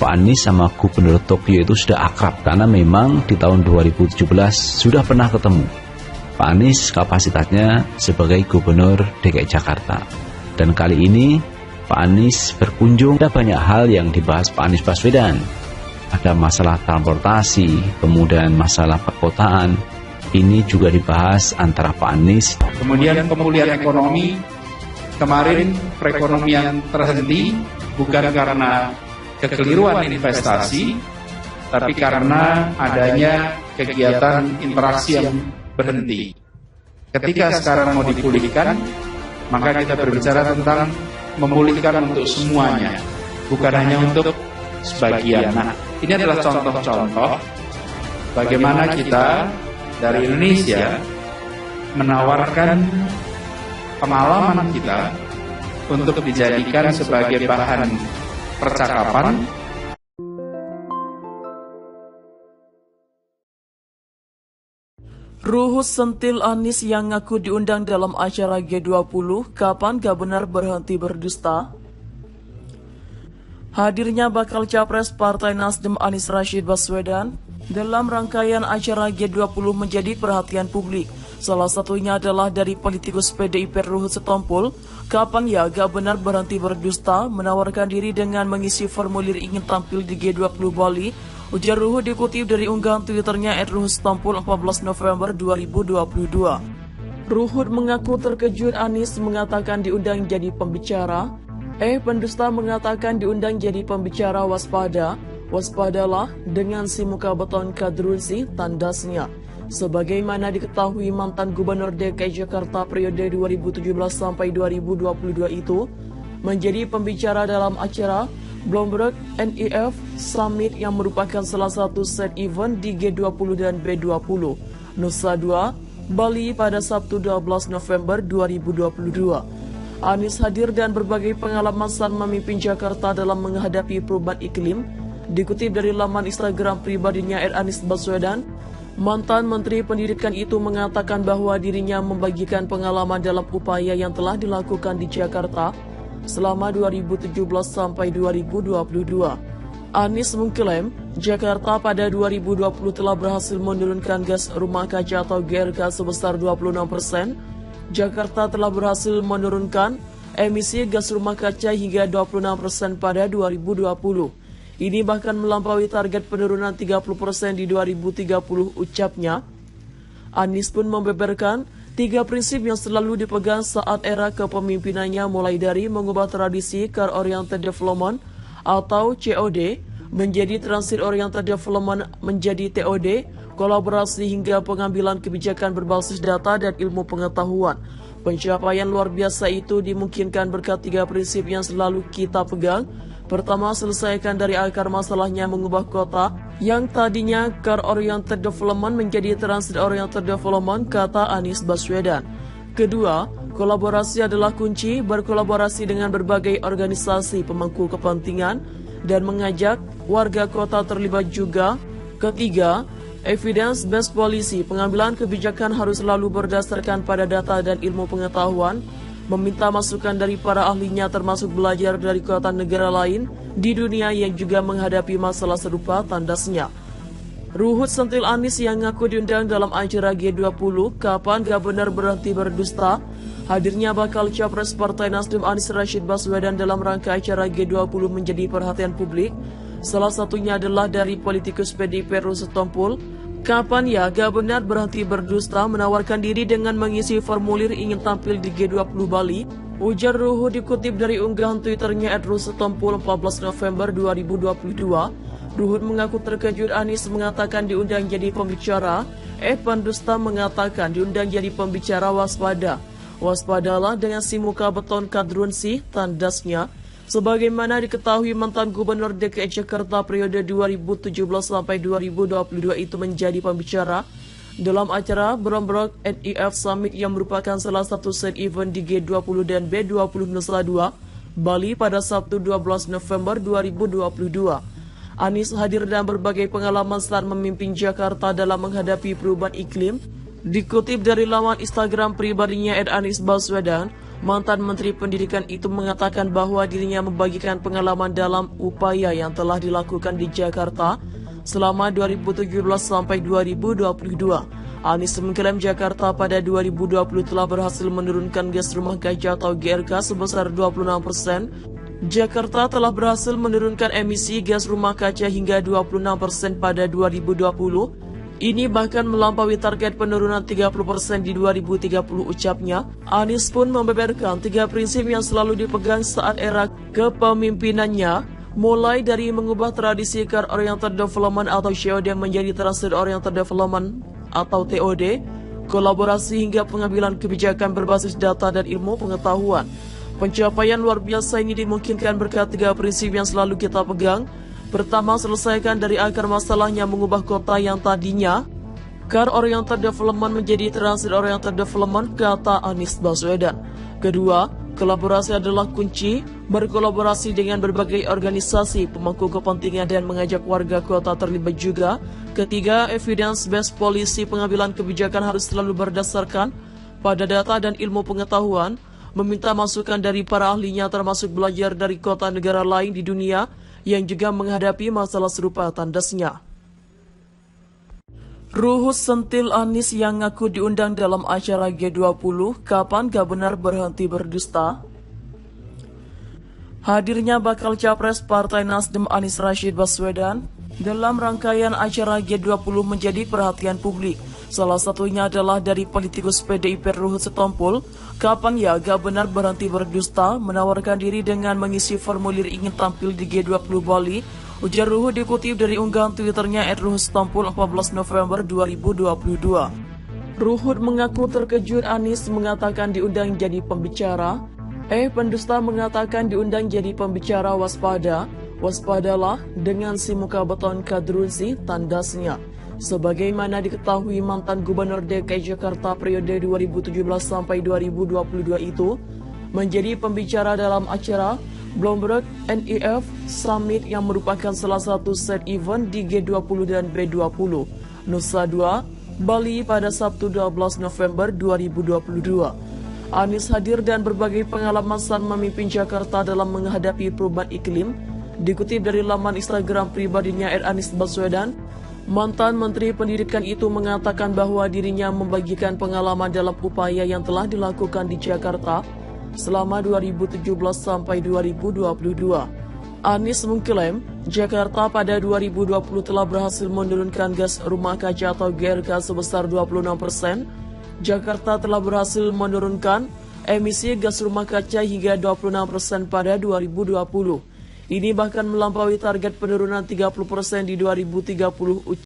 Pak Anies sama Gubernur Tokyo itu sudah akrab karena memang di tahun 2017 sudah pernah ketemu. Pak Anies kapasitasnya sebagai Gubernur DKI Jakarta. Dan kali ini Pak Anies berkunjung, ada banyak hal yang dibahas Pak Anies Baswedan. Ada masalah transportasi, kemudian masalah perkotaan. Ini juga dibahas antara Pak Anies. Kemudian pemulihan ekonomi, kemarin perekonomian terhenti bukan karena kekeliruan investasi, tapi karena adanya kegiatan interaksi yang berhenti. Ketika sekarang mau dipulihkan, maka kita berbicara tentang memulihkan untuk semuanya, bukan hanya untuk sebagian. Nah, ini adalah contoh-contoh bagaimana kita dari Indonesia menawarkan pengalaman kita untuk dijadikan sebagai bahan percakapan. Ruhut sentil Anies yang ngaku diundang dalam acara G20, kapan gak benar berhenti berdusta? Hadirnya bakal capres Partai Nasdem Anies Rashid Baswedan dalam rangkaian acara G20 menjadi perhatian publik. Salah satunya adalah dari politikus PDIP Ruhut Setompul. Kapan ya gak benar berhenti berdusta, menawarkan diri dengan mengisi formulir ingin tampil di G20 Bali. Ujar Ruhut dikutip dari unggahan Twitternya @ruhutsetompul 14 November 2022. Ruhut mengaku terkejut Anies mengatakan diundang jadi pembicara. Pendusta mengatakan diundang jadi pembicara, waspada. Waspadalah dengan si muka beton kadrunsi, tandasnya. Sebagaimana diketahui mantan Gubernur DKI Jakarta periode 2017 sampai 2022 itu menjadi pembicara dalam acara Bloomberg NEF Summit yang merupakan salah satu side event di G20 dan B20 Nusa Dua, Bali pada Sabtu 12 November 2022. Anies hadir dan berbagai pengalaman saat memimpin Jakarta dalam menghadapi perubahan iklim. Dikutip dari laman Instagram pribadinya @Anies Baswedan, mantan Menteri Pendidikan itu mengatakan bahwa dirinya membagikan pengalaman dalam upaya yang telah dilakukan di Jakarta selama 2017 sampai 2022. Anies mengklaim Jakarta pada 2020 telah berhasil menurunkan gas rumah kaca atau GRK sebesar 26%. Jakarta telah berhasil menurunkan emisi gas rumah kaca hingga 26% pada 2020. Ini bahkan melampaui target penurunan 30% di 2030, ucapnya. Anies pun membeberkan 3 prinsip yang selalu dipegang saat era kepemimpinannya, mulai dari mengubah tradisi Car Oriented Development atau COD menjadi Transit Oriented Development menjadi TOD, kolaborasi hingga pengambilan kebijakan berbasis data dan ilmu pengetahuan. Pencapaian luar biasa itu dimungkinkan berkat 3 prinsip yang selalu kita pegang. Pertama, selesaikan dari akar masalahnya mengubah kota yang tadinya Car Oriented Development menjadi Transit Oriented Development, kata Anies Baswedan. Kedua, kolaborasi adalah kunci, berkolaborasi dengan berbagai organisasi pemangku kepentingan dan mengajak warga kota terlibat juga. Ketiga, evidence-based policy, pengambilan kebijakan harus selalu berdasarkan pada data dan ilmu pengetahuan, meminta masukan dari para ahlinya termasuk belajar dari kota negara lain di dunia yang juga menghadapi masalah serupa, tandasnya. Ruhut sentil Anies yang ngaku diundang dalam acara G20, kapan gak benar berhenti berdusta. Hadirnya bakal capres Partai Nasdem Anies Rashid Baswedan dalam rangka acara G20 menjadi perhatian publik. Salah satunya adalah dari politikus PDIP Ruhut Setompul. Kapan ya gak benar berhenti berdusta, menawarkan diri dengan mengisi formulir ingin tampil di G20 Bali. Ujar Ruhut dikutip dari unggahan Twitternya @ruhutsetompul 14 November 2022. Ruhut mengaku terkejut Anies mengatakan diundang jadi pembicara. Pendusta mengatakan diundang jadi pembicara, waspada. Waspadalah dengan si muka beton kadrunsi, tandasnya. Sebagaimana diketahui mantan Gubernur DKI Jakarta periode 2017 sampai 2022 itu menjadi pembicara dalam acara Bloomberg NEF Summit yang merupakan salah satu side event di G20 dan B20 Nusa Dua, Bali pada Sabtu 12 November 2022. Anies hadir dan berbagai pengalaman saat memimpin Jakarta dalam menghadapi perubahan iklim. Dikutip dari laman Instagram pribadinya @Anies Baswedan, Mantan Menteri Pendidikan itu mengatakan bahwa dirinya membagikan pengalaman dalam upaya yang telah dilakukan di Jakarta selama 2017 sampai 2022. Anies mengklaim Jakarta pada 2020 telah berhasil menurunkan gas rumah kaca atau GRK sebesar 26%. Jakarta telah berhasil menurunkan emisi gas rumah kaca hingga 26% pada 2020. Ini bahkan melampaui target penurunan 30% di 2030 ucapnya. Anies pun membeberkan 3 prinsip yang selalu dipegang saat era kepemimpinannya, mulai dari mengubah tradisi Car Oriented Development atau COD menjadi Trusted Oriented Development atau TOD, kolaborasi hingga pengambilan kebijakan berbasis data dan ilmu pengetahuan. Pencapaian luar biasa ini dimungkinkan berkat 3 prinsip yang selalu kita pegang. Pertama, selesaikan dari akar masalahnya mengubah kota yang tadinya Car Oriented Development menjadi Transit Oriented Development, kata Anies Baswedan. Kedua, kolaborasi adalah kunci, berkolaborasi dengan berbagai organisasi, pemangku kepentingan dan mengajak warga kota terlibat juga. Ketiga, evidence-based policy, pengambilan kebijakan harus selalu berdasarkan pada data dan ilmu pengetahuan, meminta masukan dari para ahlinya termasuk belajar dari kota negara lain di dunia yang juga menghadapi masalah serupa, tandasnya. Ruhut sentil Anies yang ngaku diundang dalam acara G20, kapan gak benar berhenti berdusta? Hadirnya bakal capres Partai Nasdem Anies Rashid Baswedan dalam rangkaian acara G20 menjadi perhatian publik. Salah satunya adalah dari politikus PDIP Ruhut Setompul. Kapan ya gak benar berhenti berdusta, menawarkan diri dengan mengisi formulir ingin tampil di G20 Bali. Ujar Ruhut dikutip dari unggahan Twitternya @ruhutsetompul 14 November 2022. Ruhut mengaku terkejut Anies mengatakan diundang jadi pembicara. Pendusta mengatakan diundang jadi pembicara, waspada. Waspadalah dengan si muka beton kadrunsi, tandasnya. Sebagaimana diketahui, mantan Gubernur DKI Jakarta periode 2017 sampai 2022 itu menjadi pembicara dalam acara Bloomberg NEF Summit yang merupakan salah satu set event di G20 dan B20 Nusa Dua, Bali pada Sabtu 12 November 2022. Anies hadir dan berbagai pengalaman saat memimpin Jakarta dalam menghadapi perubahan iklim. Dikutip dari laman Instagram pribadinya @Anies Baswedan, mantan Menteri Pendidikan itu mengatakan bahwa dirinya membagikan pengalaman dalam upaya yang telah dilakukan di Jakarta selama 2017 sampai 2022. Anies mengklaim Jakarta pada 2020 telah berhasil menurunkan gas rumah kaca atau GRK sebesar 26%. Jakarta telah berhasil menurunkan emisi gas rumah kaca hingga 26% pada 2020. Ini bahkan melampaui target penurunan 30% di 2030.